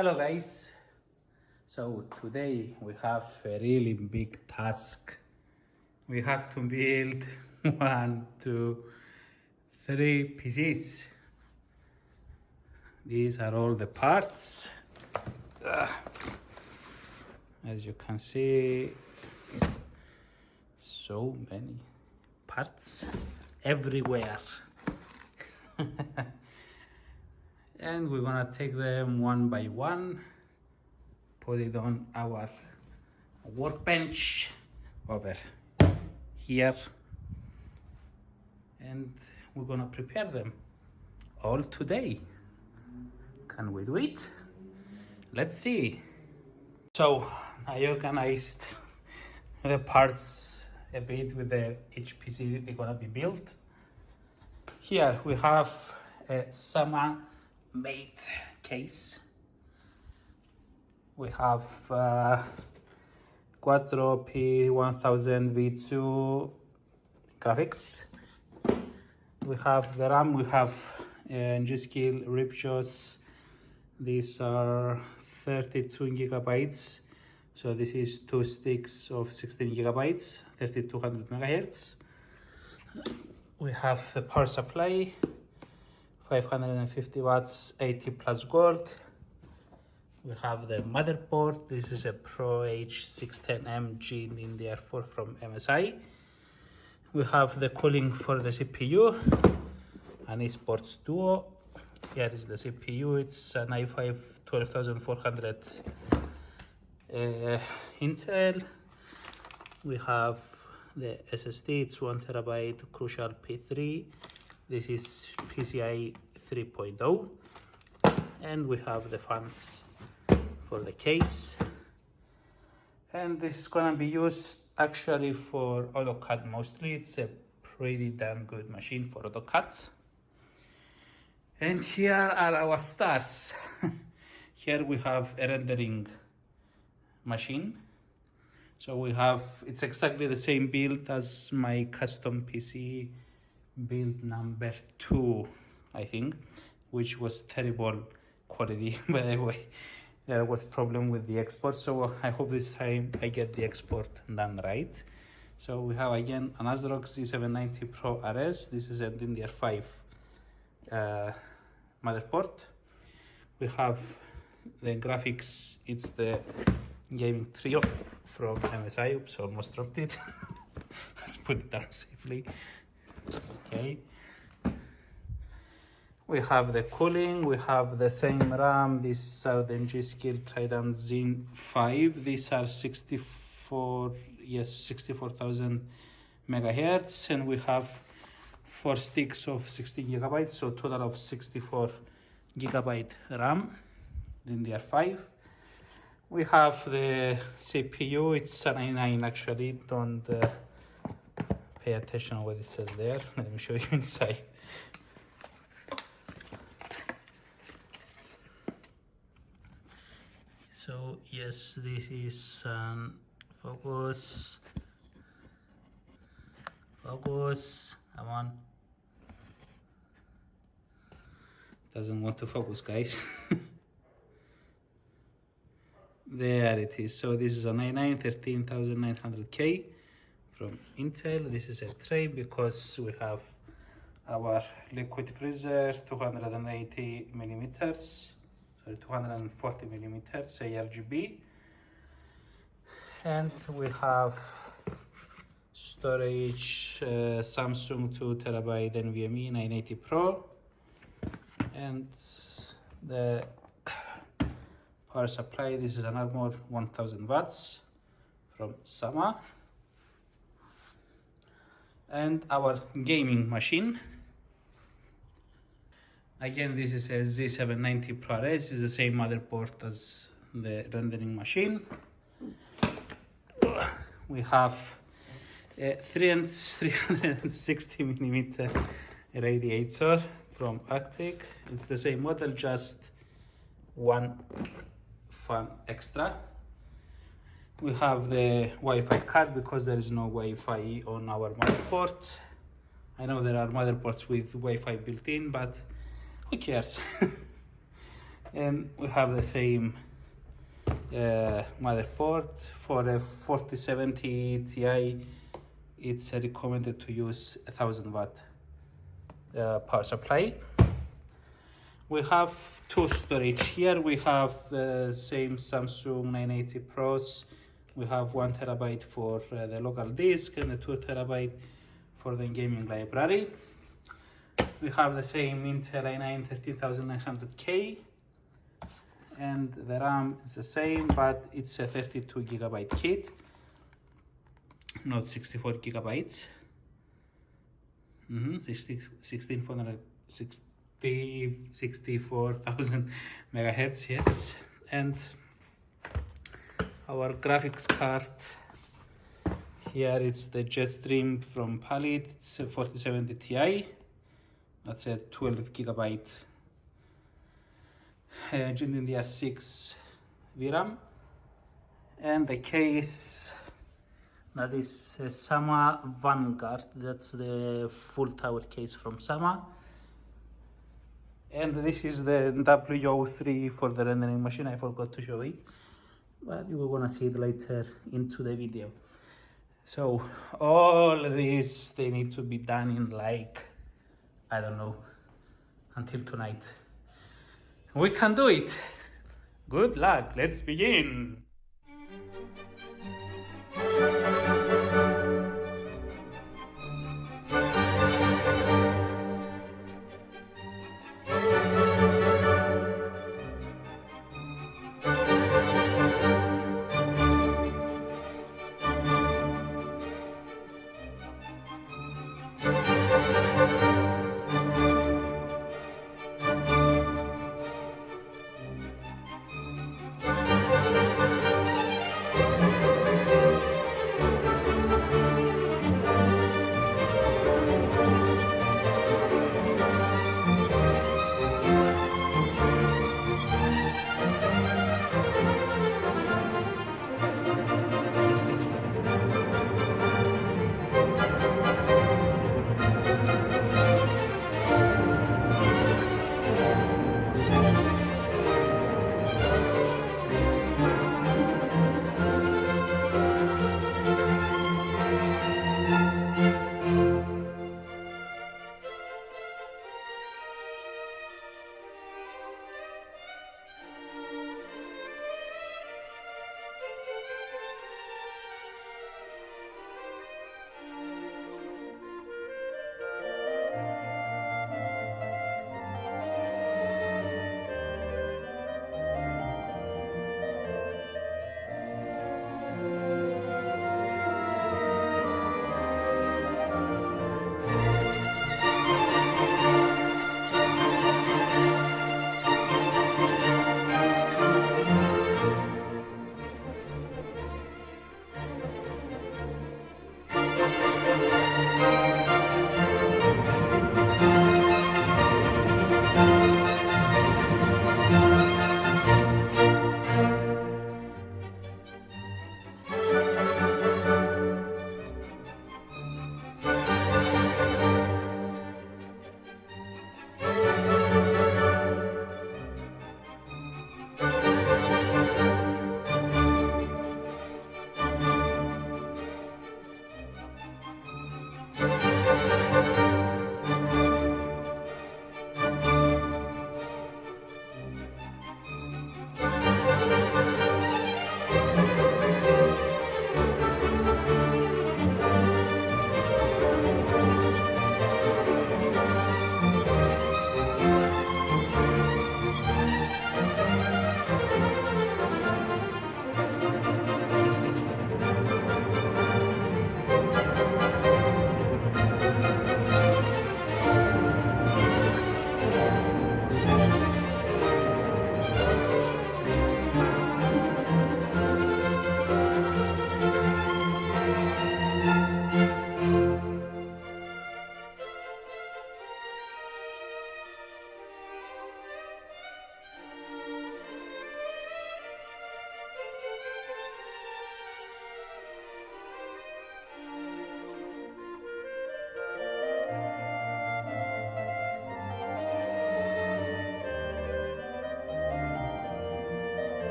Hello guys, so today we have a really big task. We have to build 1, 2, 3 PCs. These are all the parts. As you can see, so many parts everywhere. And we're gonna take them one by one, put it on our workbench over here, and we're gonna prepare them all today. Can we do it? Let's see. So I organized the parts a bit with each PC they're gonna be built. Here we have a summer made case. We have Quattro P1000 V2 graphics. We have the RAM, we have G-Skill Ripjaws. These are 32 gigabytes. So this is 2 sticks of 16 gigabytes, 3200 megahertz. We have the power supply, 550 watts, 80 plus gold. We have the motherboard. This is a Pro H610M GDDR4 from MSI. We have the cooling for the CPU, an eSports Duo. Here is the CPU. It's an i5 12400 Intel. We have the SSD. It's 1 terabyte Crucial P3. This is PCI 3.0, and we have the fans for the case. And this is gonna be used actually for AutoCAD mostly. It's a pretty damn good machine for AutoCAD. And here are our stars. Here we have a rendering machine. So we have, it's exactly the same build as my custom PC build number 2, I think, which was terrible quality. By the way, there was problem with the export, so I hope this time I get the export done right. So we have again an ASRock Z790 Pro RS. This is a DDR5 motherboard. We have the graphics. It's the gaming trio from MSI. Oops, almost dropped it. Let's put it down safely. Okay, we have the cooling, we have the same RAM. These are the G-Skill Trident Zen 5. These are 64,000 megahertz, and we have 4 sticks of 16 gigabytes, so total of 64 gigabyte RAM in DDR5. We have the CPU. It's an i9 actually. Don't pay attention to what it says there. Let me show you inside. So yes, this is focus, come on. Doesn't want to focus, guys. There it is. So this is an i9 13900K from Intel. This is a tray because we have our liquid freezer, 280 millimeters, sorry, 240 millimeters ARGB, and we have storage, Samsung 2 terabyte NVMe 980 Pro, and the power supply. This is an Armor 1000 watts from Sama. And our gaming machine. Again, this is a Z790 Pro RS. This is the same motherboard as the rendering machine. We have a 360 millimeter radiator from Arctic. It's the same model, just one fan extra. We have the Wi-Fi card because there is no Wi-Fi on our motherboard. I know there are motherboards with Wi-Fi built in, but who cares? And we have the same motherboard. For a 4070 Ti, it's recommended to use 1000 watt power supply. We have two storage here. We have the same Samsung 980 Pros. We have 1 terabyte for the local disk and the 2 terabyte for the gaming library. We have the same Intel i9 13900K, and the RAM is the same, but it's a 32 gigabyte kit, not 64 gigabytes. 64,000 megahertz, yes. And our graphics card here, it's the Jetstream from Palette. It's a 4070 Ti. That's a 12 gigabyte GDDR6 VRAM. And the case, that is a Sama Vanguard. That's the full tower case from Sama. And this is the W03 for the rendering machine. I forgot to show it, but you will gonna see it later into the video. So all this, they need to be done in like, I don't know, until tonight. We can do it. Good luck. Let's begin.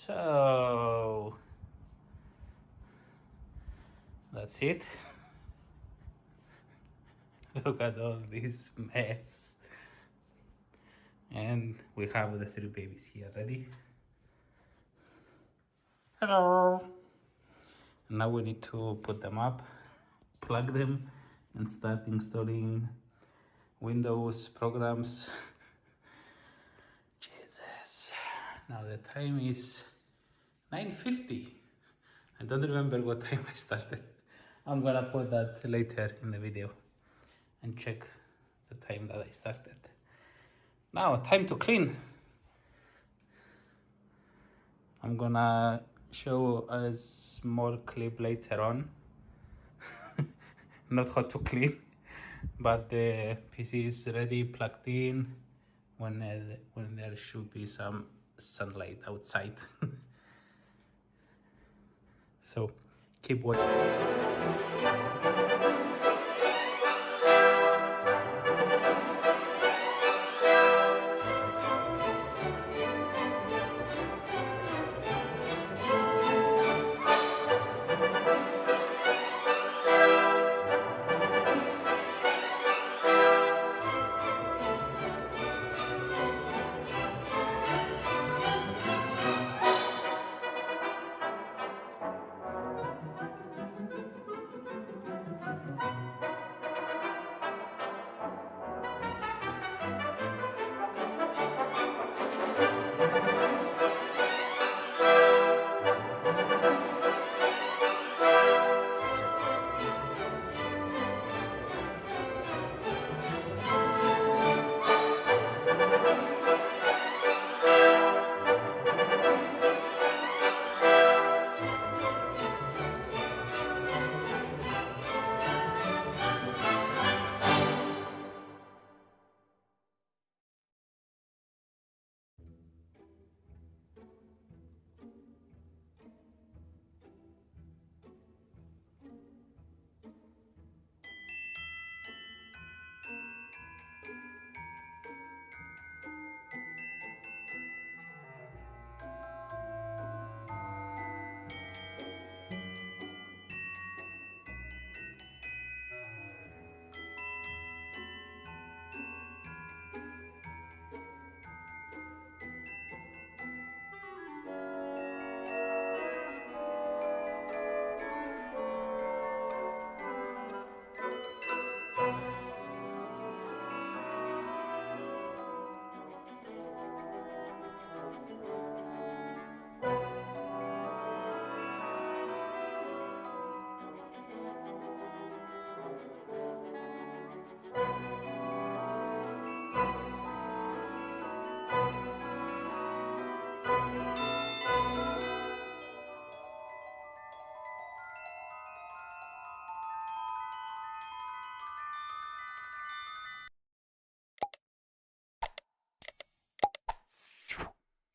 So that's it. Look at all this mess. And we have the 3 babies here ready. Hello. Now we need to put them up, plug them, and start installing Windows programs. Jesus. Now the time is 9:50. I don't remember what time I started. I'm gonna put that later in the video and check the time that I started. Now, time to clean. I'm gonna show a small clip later on. Not how to clean, but the PC is ready, plugged in, when there should be some sunlight outside. So keep watching.